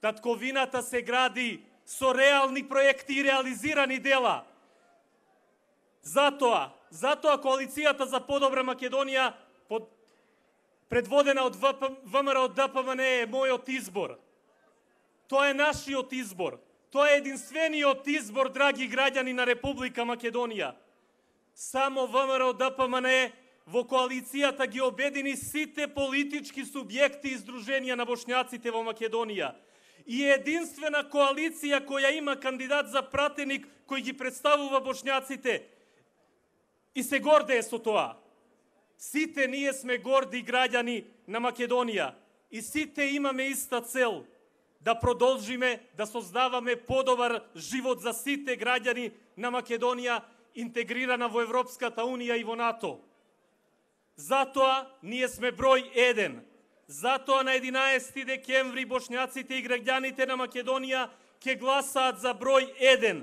Татковината се гради со реални проекти и реализирани дела. Затоа коалицијата за подобра Македонија, предводена од ВМРО ДПМН, е мојот избор. Тоа е нашиот избор. Тоа е единствениот избор, драги граѓани на Република Македонија. Само ВМРО ДПМН во коалицијата ги обедини сите политички субјекти и издруженија на бошњаците во Македонија. И единствена коалиција која има кандидат за пратеник кој ги представува бошњаците и се гордее со тоа. Сите ние сме горди граѓани на Македонија и сите имаме иста цел – да продолжиме да создаваме подобар живот за сите граѓани на Македонија, интегрирана во Европската Унија и во НАТО. Затоа ние сме број 1. Затоа на 11 декември бошњаците и граѓаните на Македонија ќе гласаат за број 1.